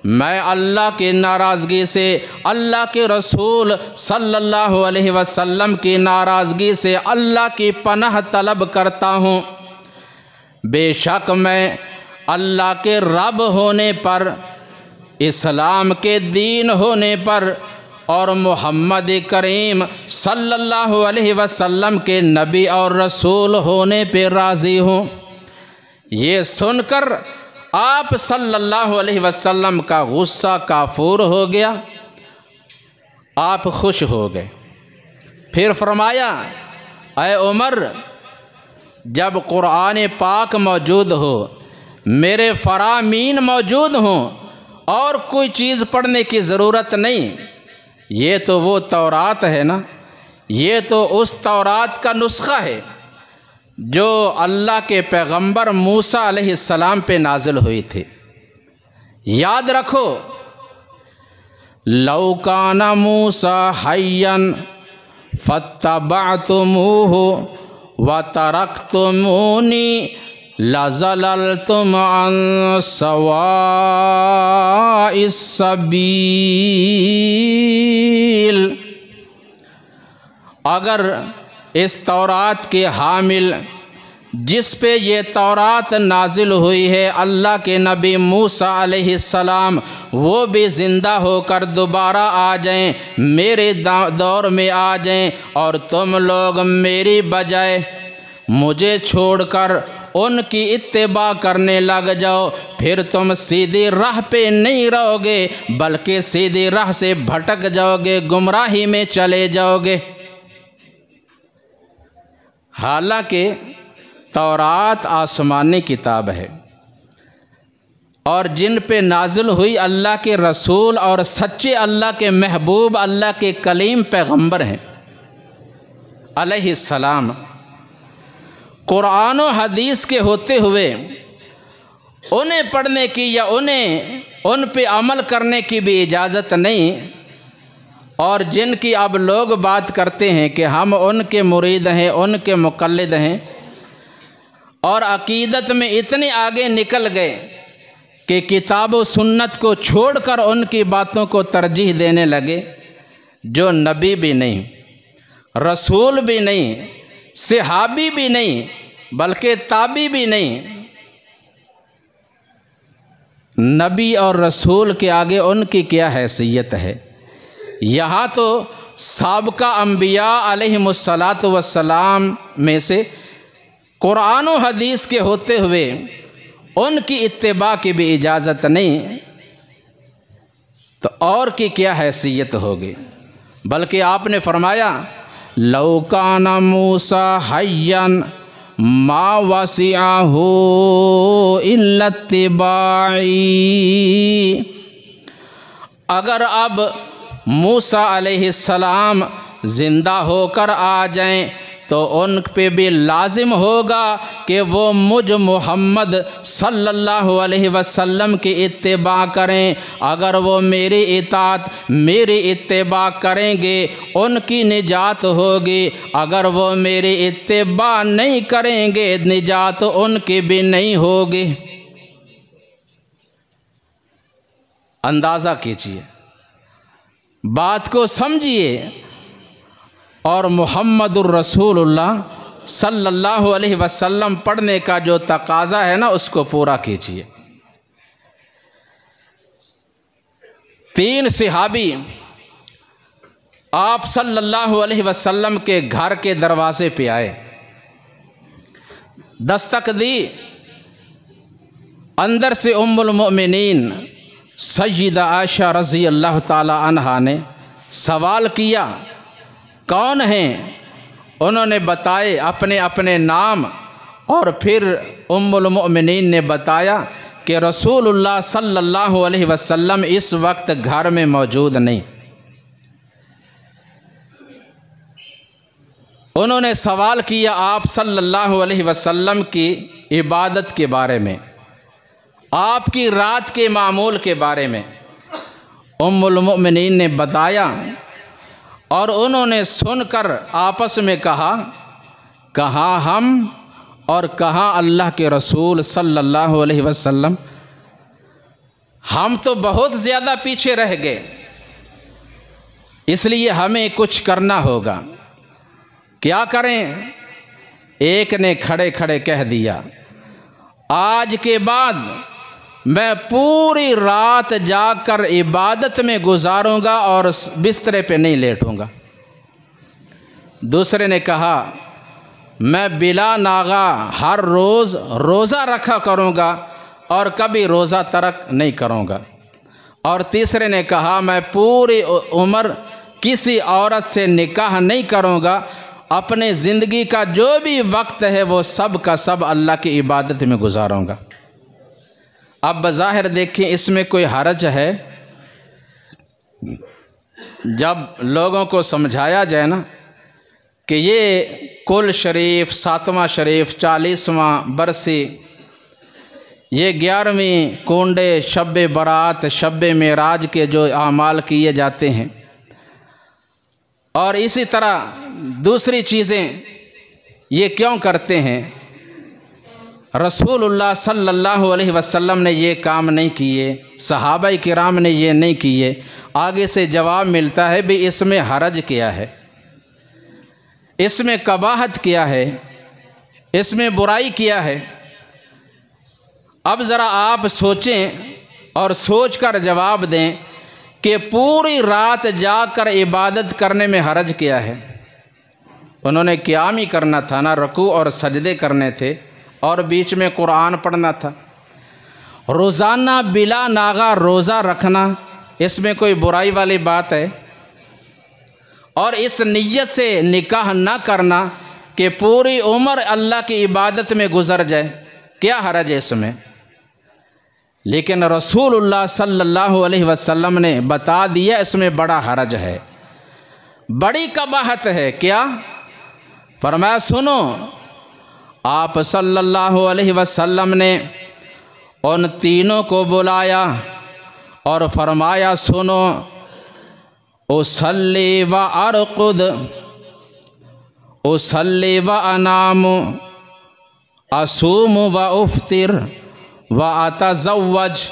میں اللہ کی ناراضگی سے، اللہ کے رسول صلی اللہ علیہ وسلم کی ناراضگی سے اللہ کی پناہ طلب کرتا ہوں۔ بے شک میں اللہ کے رب ہونے پر، اسلام کے دین ہونے پر اور محمد کریم صلی اللہ علیہ وسلم کے نبی اور رسول ہونے پہ راضی ہوں۔ یہ سن کر آپ صلی اللہ علیہ وسلم کا غصہ کافور ہو گیا، آپ خوش ہو گئے۔ پھر فرمایا، اے عمر، جب قرآن پاک موجود ہو، میرے فرامین موجود ہوں اور کوئی چیز پڑھنے کی ضرورت نہیں، یہ تو وہ تورات ہے نا، یہ تو اس تورات کا نسخہ ہے جو اللہ کے پیغمبر موسیٰ علیہ السلام پہ نازل ہوئی تھی۔ یاد رکھو، لو کان موسیٰ حیا فاتبعتموہ وترکتمونی لظللتم عن سواء السبیل۔ اگر اس تورات کے حامل جس پہ یہ تورات نازل ہوئی ہے اللہ کے نبی موسیٰ علیہ السلام، وہ بھی زندہ ہو کر دوبارہ آ جائیں، میرے دور میں آ جائیں، اور تم لوگ میری بجائے مجھے چھوڑ کر ان کی اتباع کرنے لگ جاؤ، پھر تم سیدھی راہ پہ نہیں رہو گے بلکہ سیدھی راہ سے بھٹک جاؤ گے، گمراہی میں چلے جاؤ گے۔ حالانکہ تورات آسمانی کتاب ہے، اور جن پہ نازل ہوئی اللہ کے رسول اور سچے اللہ کے محبوب اللہ کے کلیم پیغمبر ہیں علیہ السلام، قرآن و حدیث کے ہوتے ہوئے انہیں پڑھنے کی یا ان پہ عمل کرنے کی بھی اجازت نہیں، اور جن کی اب لوگ بات کرتے ہیں کہ ہم ان کے مرید ہیں، ان کے مقلد ہیں، اور عقیدت میں اتنے آگے نکل گئے کہ کتاب و سنت کو چھوڑ کر ان کی باتوں کو ترجیح دینے لگے، جو نبی بھی نہیں، رسول بھی نہیں، صحابی بھی نہیں، بلکہ تابعی بھی نہیں، نبی اور رسول کے آگے ان کی کیا حیثیت ہے؟ یہاں تو سابقہ انبیاء علیہم الصلاۃ والسلام میں سے قرآن و حدیث کے ہوتے ہوئے ان کی اتباع کی بھی اجازت نہیں، تو اور کی کیا حیثیت ہوگی؟ بلکہ آپ نے فرمایا لَوْ كَانَ مُوسَىٰ حَيًّا مَا وَسِعَهُ إِلَّا اتِّبَاعِي، اگر اب موسیٰ علیہ السلام زندہ ہو کر آ جائیں تو ان پہ بھی لازم ہوگا کہ وہ مجھ محمد صلی اللہ علیہ وسلم کی اتباع کریں۔ اگر وہ میری اطاعت، میری اتباع کریں گے ان کی نجات ہوگی، اگر وہ میری اتباع نہیں کریں گے نجات ان کی بھی نہیں ہوگی۔ اندازہ کیجئے، بات کو سمجھیے، اور محمد الرسول اللہ صلی اللہ علیہ وسلم پڑھنے کا جو تقاضا ہے نا اس کو پورا کیجیے۔ 3 صحابی آپ صلی اللہ علیہ وسلم کے گھر کے دروازے پہ آئے، دستک دی، اندر سے ام المؤمنین سیدہ عائشہ رضی اللہ تعالی عنہا نے سوال کیا کون ہیں؟ انہوں نے بتائے اپنے اپنے نام، اور پھر ام المؤمنین نے بتایا کہ رسول اللہ صلی اللہ علیہ وسلم اس وقت گھر میں موجود نہیں۔ انہوں نے سوال کیا آپ صلی اللہ علیہ وسلم کی عبادت کے بارے میں، آپ کی رات کے معمول کے بارے میں۔ ام المؤمنین نے بتایا، اور انہوں نے سن کر آپس میں کہا کہاں ہم اور کہاں اللہ کے رسول صلی اللہ علیہ وسلم، ہم تو بہت زیادہ پیچھے رہ گئے، اس لیے ہمیں کچھ کرنا ہوگا۔ کیا کریں؟ ایک نے کھڑے کھڑے کہہ دیا آج کے بعد میں پوری رات جاگ کر عبادت میں گزاروں گا اور بسترے پہ نہیں لیٹوں گا۔ دوسرے نے کہا میں بلا ناغہ ہر روز روزہ رکھا کروں گا اور کبھی روزہ ترک نہیں کروں گا۔ اور تیسرے نے کہا میں پوری عمر کسی عورت سے نکاح نہیں کروں گا، اپنے زندگی کا جو بھی وقت ہے وہ سب کا سب اللہ کی عبادت میں گزاروں گا۔ اب بظاہر دیکھیں اس میں کوئی حرج ہے؟ جب لوگوں کو سمجھایا جائے نا کہ یہ کل شریف، 7واں شریف، 40واں برسی، یہ 11ویں کنڈے، شب برات، شب معراج کے جو اعمال کیے جاتے ہیں، اور اسی طرح دوسری چیزیں یہ کیوں کرتے ہیں؟ رسول اللہ صلی اللہ علیہ وسلم نے یہ کام نہیں کیے، صحابہ کرام نے یہ نہیں کیے۔ آگے سے جواب ملتا ہے بھی اس میں حرج کیا ہے، اس میں قباحت کیا ہے، اس میں برائی کیا ہے؟ اب ذرا آپ سوچیں اور سوچ کر جواب دیں کہ پوری رات جاگ کر عبادت کرنے میں حرج کیا ہے؟ انہوں نے قیام ہی کرنا تھا نا، رکوع اور سجدے کرنے تھے، اور بیچ میں قرآن پڑھنا تھا۔ روزانہ بلا ناغہ روزہ رکھنا، اس میں کوئی برائی والی بات ہے؟ اور اس نیت سے نکاح نہ کرنا کہ پوری عمر اللہ کی عبادت میں گزر جائے، کیا حرج ہے اس میں؟ لیکن رسول اللہ صلی اللہ علیہ وسلم نے بتا دیا اس میں بڑا حرج ہے، بڑی قباحت ہے۔ کیا؟ فرمایا سنو، آپ صلی اللہ علیہ وسلم نے ان تینوں کو بلایا اور فرمایا سنو، اصلی و ارقد، اصلی و انام، اصوم و افطر و اتزوج،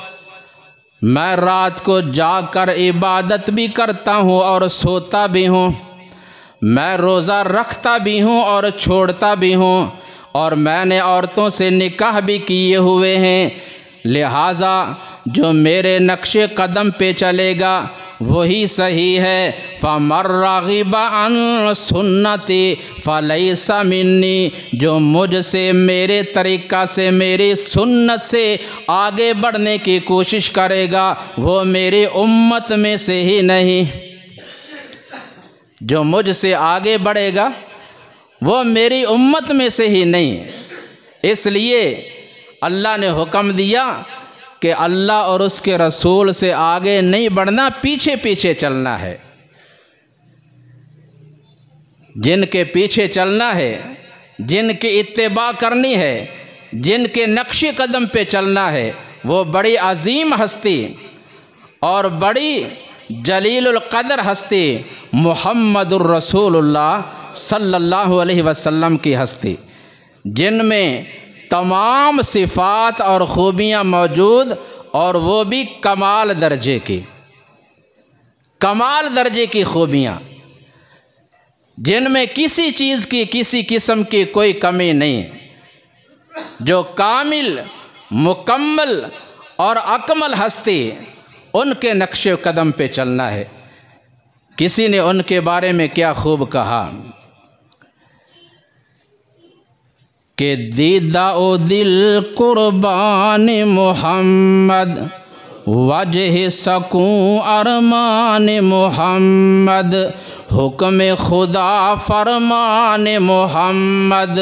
میں رات کو جاگ کر عبادت بھی کرتا ہوں اور سوتا بھی ہوں، میں روزہ رکھتا بھی ہوں اور چھوڑتا بھی ہوں، اور میں نے عورتوں سے نکاح بھی کیے ہوئے ہیں، لہٰذا جو میرے نقش قدم پہ چلے گا وہی صحیح ہے۔ فَمَن رَغِبَ عَن سُنَّتِي فَلَيْسَ مِنِّي، جو مجھ سے، میرے طریقہ سے، میری سنت سے آگے بڑھنے کی کوشش کرے گا وہ میری امت میں سے ہی نہیں۔ جو مجھ سے آگے بڑھے گا وہ میری امت میں سے ہی نہیں۔ اس لیے اللہ نے حکم دیا کہ اللہ اور اس کے رسول سے آگے نہیں بڑھنا، پیچھے پیچھے چلنا ہے۔ جن کے پیچھے چلنا ہے، جن کی اتباع کرنی ہے، جن کے نقش قدم پہ چلنا ہے، وہ بڑی عظیم ہستی اور بڑی جلیل القدر ہستی محمد الرسول اللہ صلی اللہ علیہ وسلم کی ہستی، جن میں تمام صفات اور خوبیاں موجود، اور وہ بھی کمال درجے کی، کمال درجے کی خوبیاں، جن میں کسی چیز کی، کسی قسم کی کوئی کمی نہیں، جو کامل، مکمل اور اکمل ہستی، ان کے نقش قدم پہ چلنا ہے۔ کسی نے ان کے بارے میں کیا خوب کہا کہ دیدہ او دل قربان محمد، وجہ سکون ارمان محمد، حکم خدا فرمان محمد،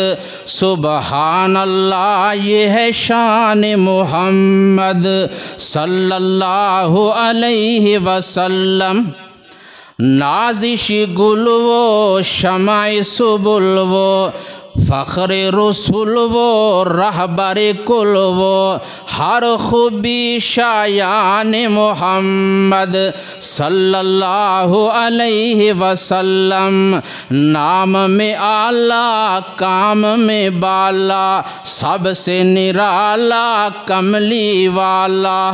سبحان اللہ یہ ہے شان محمد صلی اللہ علیہ وسلم، نازش گل وہ شمع سبل وہ، فخر رسول وہ رہبر کل وہ، ہر خوبی شایان محمد صلی اللہ علیہ وسلم، نام میں اعلیٰ کام میں بالا، سب سے نرالا کملی والا،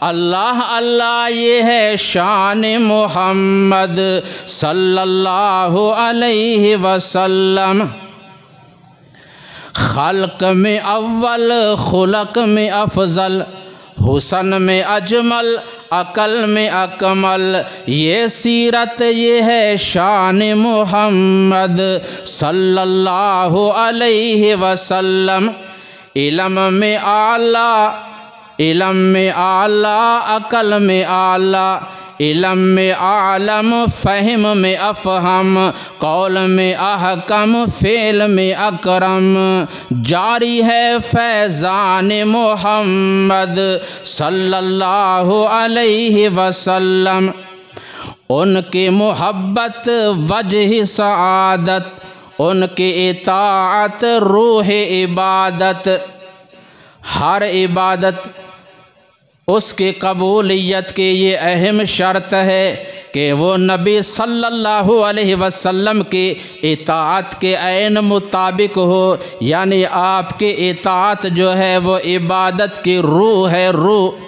اللہ اللہ یہ ہے شان محمد صلی اللہ علیہ وسلم، خلق میں اول، خلق میں افضل، حسن میں اجمل، عقل میں اکمل، یہ سیرت یہ ہے شان محمد صلی اللہ علیہ وسلم، علم میں اعلیٰ، علم میں اعلیٰ، عقل میں اعلیٰ، علم میں عالم، فہم میں افہم، قول میں احکم، فعل میں اکرم، جاری ہے فیضان محمد صلی اللہ علیہ وسلم، ان کی محبت وجہ سعادت، ان کی اطاعت روح عبادت، ہر عبادت اس کی قبولیت کی یہ اہم شرط ہے کہ وہ نبی صلی اللہ علیہ وسلم کی اطاعت کے عین مطابق ہو، یعنی آپ کی اطاعت جو ہے وہ عبادت کی روح ہے، روح،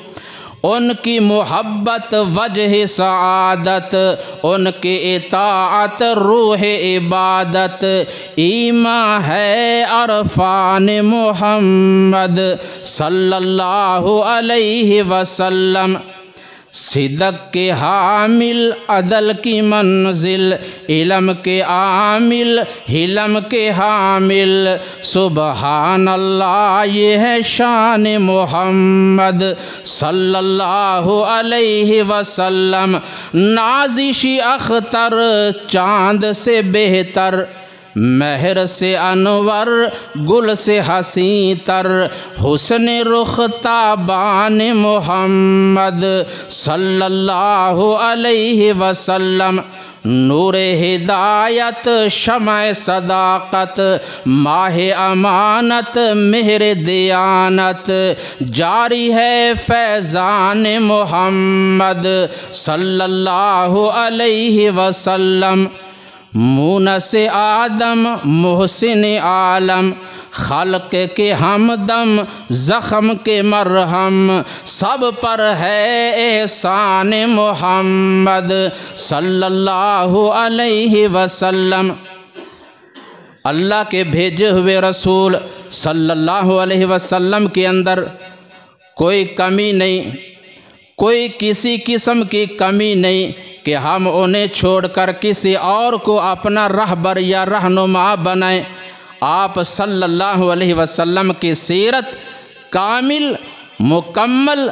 ان کی محبت وجہ سعادت، ان کی اطاعت روح عبادت، ایمان ہے عرفان محمد صلی اللہ علیہ وسلم، صدق کے حامل، عدل کی منزل، علم کے عامل، حلم کے حامل، سبحان اللہ یہ ہے شان محمد صلی اللہ علیہ وسلم، نازش اختر چاند سے بہتر، مہر سے انور گل سے حسین تر حسن رخ تابان محمد صلی اللہ علیہ وسلم، نور ہدایت شمع صداقت ماہ امانت مہر دیانت، جاری ہے فیضان محمد صلی اللہ علیہ وسلم، مونس آدم محسن عالم خلق کے ہمدم زخم کے مرہم، سب پر ہے احسان محمد صلی اللہ علیہ وسلم۔ اللہ کے بھیجے ہوئے رسول صلی اللہ علیہ وسلم کے اندر کوئی کمی نہیں، کوئی کسی قسم کی کمی نہیں کہ ہم انہیں چھوڑ کر کسی اور کو اپنا رہبر یا رہنما بنائیں۔ آپ صلی اللہ علیہ وسلم کی سیرت کامل، مکمل،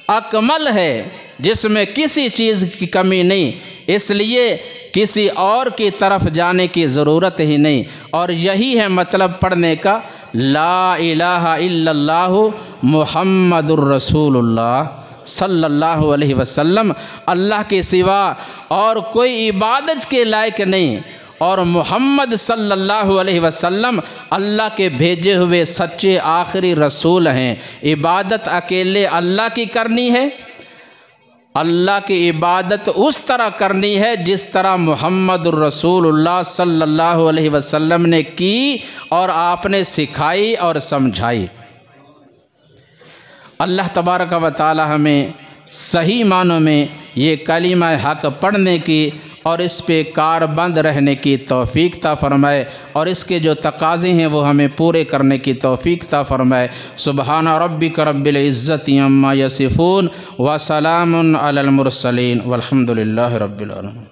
اکمل ہے، جس میں کسی چیز کی کمی نہیں، اس لیے کسی اور کی طرف جانے کی ضرورت ہی نہیں۔ اور یہی ہے مطلب پڑھنے کا، لا الہ الا اللہ محمد الرسول اللہ صلی اللہ علیہ وسلم، اللہ کے سوا اور کوئی عبادت کے لائق نہیں، اور محمد صلی اللہ علیہ وسلم اللہ کے بھیجے ہوئے سچے آخری رسول ہیں۔ عبادت اکیلے اللہ کی کرنی ہے، اللہ کی عبادت اس طرح کرنی ہے جس طرح محمد الرسول اللہ صلی اللہ علیہ وسلم نے کی اور آپ نے سکھائی اور سمجھائی۔ اللہ تبارک و تعالی ہمیں صحیح معنوں میں یہ کلمہ حق پڑھنے کی اور اس پہ کاربند رہنے کی توفیق عطا فرمائے، اور اس کے جو تقاضے ہیں وہ ہمیں پورے کرنے کی توفیق عطا فرمائے۔ سبحان ربک رب العزت عما یصفون وسلام علی المرسلین والحمد للہ رب العالمین۔